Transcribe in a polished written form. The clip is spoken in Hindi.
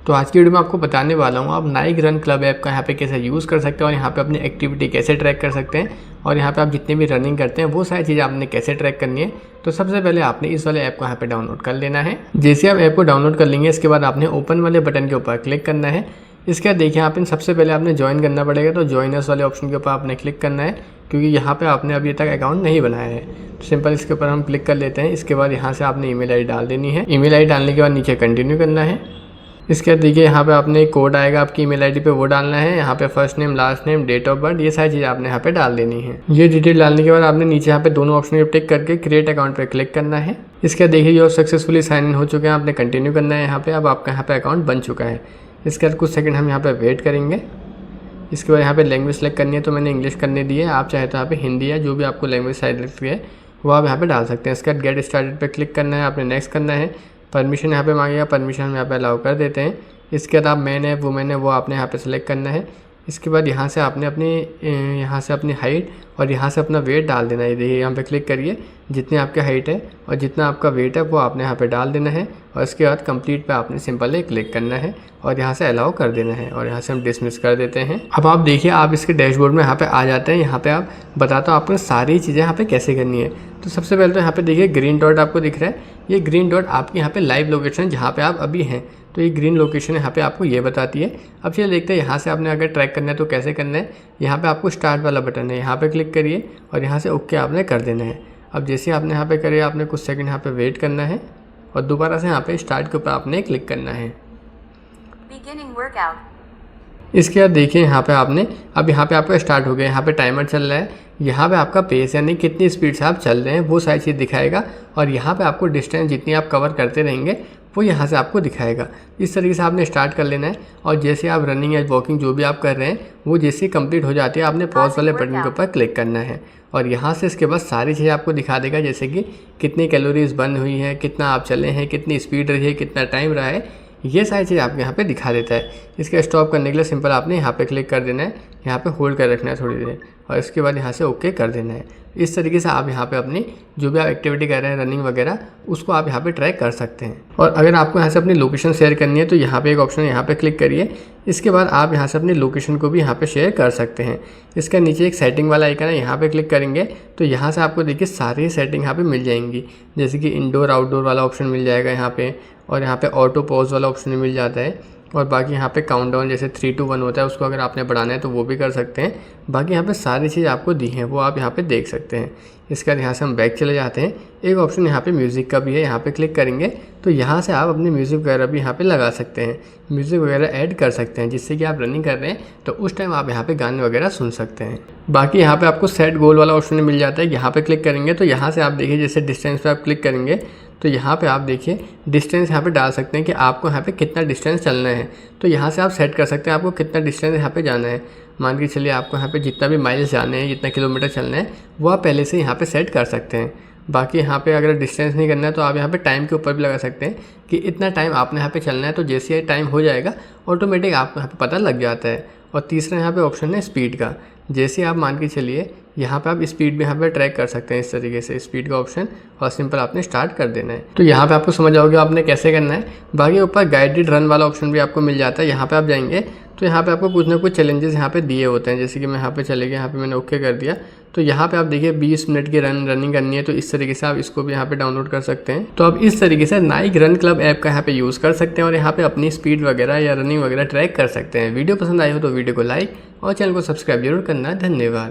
तो आज की वीडियो में आपको बताने वाला हूँ आप नाइक रन क्लब ऐप का यहाँ पे कैसे यूज़ कर सकते हैं और यहाँ पे अपनी एक्टिविटी कैसे ट्रैक कर सकते हैं और यहाँ पे आप जितनी भी रनिंग करते हैं वो सारी चीज़ें आपने कैसे ट्रैक करनी है। तो सबसे पहले आपने इस वाले ऐप को यहाँ पे डाउनलोड कर लेना है। जैसे आप ऐप को डाउनलोड कर लेंगे इसके बाद आपने ओपन वाले बटन के ऊपर क्लिक करना है। इसके बाद देखिए आप सबसे पहले आपने ज्वाइन करना पड़ेगा, तो ज्वाइनर्स वाले ऑप्शन के ऊपर आपने क्लिक करना है क्योंकि यहाँ पे आपने अभी तक अकाउंट नहीं बनाया है। तो सिंपल इसके ऊपर हम क्लिक कर लेते हैं। इसके बाद यहाँ से आपने ईमेल आईडी डाल देनी है। ईमेल आईडी डालने के बाद नीचे कंटिन्यू करना है। इसके बाद देखिए यहाँ पे आपने एक कोड आएगा आपकी ईमेल आईडी पे, वो डालना है। यहाँ पे first name, last name, date of birth, ये सारी चीज़ें आपने यहाँ पे डाल देनी है। ये डिटेल डालने के बाद आपने नीचे यहाँ पे दोनों ऑप्शन पे टिक करके क्रिएट अकाउंट पे क्लिक करना है। इसके बाद देखिए ये सक्सेसफुली साइन इन हो चुके हैं, आपने कंटिन्यू करना है। यहाँ पे अब आपका यहाँ पे अकाउंट बन चुका है। इसके बाद कुछ सेकंड हम यहाँ पे वेट करेंगे। इसके बाद यहाँ पे लैंग्वेज सेलेक्ट करनी है, तो मैंने इंग्लिश करने दी है। आप चाहे तो यहाँ पे हिंदी या जो भी आपको लैंग्वेज सेलेक्ट है वो आप यहाँ पे डाल सकते हैं। इसके बाद गेट स्टार्टेड पे क्लिक करना है, आपने नेक्स्ट करना है। परमिशन यहाँ पे मांगेगा, परमिशन हम यहाँ पे अलाउ कर देते हैं। इसके बाद आप मैन है वुमेन है वो आपने यहाँ पे सेलेक्ट करना है। इसके बाद यहाँ से आपने अपनी हाइट और यहाँ से अपना वेट डाल देना है। देखिए यहाँ पे क्लिक करिए, जितनी आपकी हाइट है और जितना आपका वेट है वो आपने यहाँ पे डाल देना है। और इसके बाद कंप्लीट पे आपने सिंपल क्लिक करना है और यहाँ से अलाउ कर देना है और यहाँ से हम डिसमिस कर देते हैं। अब आप देखिए आप इसके डैशबोर्ड में यहाँ पे आ जाते हैं। यहाँ पे आप बताता हूँ आपको सारी चीज़ें यहाँ पे कैसे करनी है। तो सबसे पहले तो यहाँ पे देखिए ग्रीन डॉट आपको दिख रहा है, ये ग्रीन डॉट आपके यहाँ पे लाइव लोकेशन जहाँ पे आप अभी हैं, तो ये ग्रीन लोकेशन यहाँ पे आपको ये बताती है। अब चलिए देखते हैं यहाँ से आपने अगर ट्रैक करना है तो कैसे करना है। यहाँ पे आपको स्टार्ट वाला बटन है, यहाँ पे क्लिक करिए और यहाँ से ओके आपने कर देना है। अब जैसे आपने यहाँ पे करिए आपने कुछ सेकंड यहाँ पे वेट करना है और दोबारा से यहाँ पे स्टार्ट के ऊपर आपने क्लिक करना है। इसके बाद देखिए यहाँ पे आपने अब यहाँ पे आपका स्टार्ट हो गया, यहाँ पे टाइमर चल रहा है। यहाँ पे आपका पेस यानी कितनी स्पीड से आप चल रहे हैं वो सारी चीज़ दिखाएगा और यहाँ पे आपको डिस्टेंस जितनी आप कवर करते रहेंगे वो यहाँ से आपको दिखाएगा। इस तरीके से आपने स्टार्ट कर लेना है और जैसे आप रनिंग या वॉकिंग जो भी आप कर रहे हैं वो जैसे कंप्लीट हो जाती है आपने पॉज वाले बटन के ऊपर क्लिक करना है और यहाँ से इसके बाद सारी चीज़ें आपको दिखा देगा, जैसे कि कितनी कैलोरीज बर्न हुई है, कितना आप चले हैं, कितनी स्पीड रही है, कितना टाइम रहा है, ये सारी चीज़ आपको यहाँ पे दिखा देता है। इसके स्टॉप करने के लिए सिंपल आपने यहाँ पे क्लिक कर देना है, यहाँ पे होल्ड कर रखना है थोड़ी देर और इसके बाद यहाँ से ओके कर देना है। इस तरीके से आप यहाँ पे अपनी जो भी आप एक्टिविटी कर रहे हैं रनिंग वगैरह उसको आप यहाँ पे ट्रैक कर सकते हैं। और अगर आपको यहाँ से अपनी लोकेशन शेयर करनी है तो यहाँ पे एक ऑप्शन है, यहाँ पे क्लिक करिए। इसके बाद आप यहाँ से अपनी लोकेशन को भी यहाँ पे शेयर कर सकते हैं। इसका नीचे एक सेटिंग वाला आइकन है, यहाँ पे क्लिक करेंगे तो यहाँ से आपको देखिए सारी सेटिंग यहाँ पे मिल जाएंगी, जैसे कि इंडोर आउटडोर वाला ऑप्शन मिल जाएगा यहाँ पे और यहाँ पे ऑटो पॉज वाला ऑप्शन मिल जाता है और बाकी यहाँ पे काउंटडाउन जैसे 3 to 1 होता है उसको अगर आपने बढ़ाना है तो वो भी कर सकते हैं। बाकी यहाँ पे सारी चीज़ आपको दी हैं वो आप यहाँ पे देख सकते हैं। इसके बाद यहाँ से हम बैक चले जाते हैं। एक ऑप्शन यहाँ पे म्यूज़िक का भी है, यहाँ पे क्लिक करेंगे तो यहाँ से आप अपने म्यूज़िक वगैरह भी यहाँ पे लगा सकते हैं, म्यूज़िक वगैरह ऐड कर सकते हैं, जिससे कि आप रनिंग कर रहे हैं तो उस टाइम आप यहाँ पे गाने वगैरह सुन सकते हैं। बाकी यहाँ पे आपको सेट गोल वाला ऑप्शन मिल जाता है, यहाँ पे क्लिक करेंगे तो यहाँ से आप देखिए जैसे डिस्टेंस पे आप क्लिक करेंगे तो यहाँ पे आप देखिए डिस्टेंस यहाँ पे डाल सकते हैं कि आपको यहाँ पे कितना डिस्टेंस चलना है। तो यहाँ से आप सेट कर सकते हैं आपको कितना डिस्टेंस यहाँ पे जाना है। मान के चलिए आपको यहाँ पे जितना भी माइल्स जाने हैं, जितना किलोमीटर चलना है वो आप पहले से यहाँ पे सेट कर सकते हैं। बाकी यहाँ पे अगर डिस्टेंस नहीं करना है तो आप यहाँ पे टाइम के ऊपर भी लगा सकते हैं कि इतना टाइम आपने यहाँ पे चलना है, तो जैसे ही टाइम हो जाएगा ऑटोमेटिक आपको यहाँ पे पता लग जाता है। और तीसरा यहाँ पे ऑप्शन है स्पीड का, जैसे आप मान के चलिए यहाँ पे आप स्पीड भी यहाँ पे ट्रैक कर सकते हैं इस तरीके से, स्पीड का ऑप्शन और सिंपल आपने स्टार्ट कर देना है। तो यहाँ पे आपको समझ आओगे आपने कैसे करना है। बाकी ऊपर गाइडेड रन वाला ऑप्शन भी आपको मिल जाता है। यहाँ पे आप जाएंगे तो यहाँ पे आपको कुछ ना कुछ चैलेंजेस यहाँ पे दिए होते हैं, जैसे कि मैं यहाँ पे चले गया, यहाँ पे मैंने ओके कर दिया। तो यहाँ पे आप देखिए 20 मिनट की रनिंग करनी है, तो इस तरीके से आप इसको भी यहाँ पे डाउनलोड कर सकते हैं। तो आप इस तरीके से नाइक रन क्लब ऐप का यहाँ पे यूज़ कर सकते हैं और यहाँ पे अपनी स्पीड वगैरह या रनिंग वगैरह ट्रैक कर सकते हैं। वीडियो पसंद आई हो तो वीडियो को लाइक और चैनल को सब्सक्राइब जरूर करना। धन्यवाद।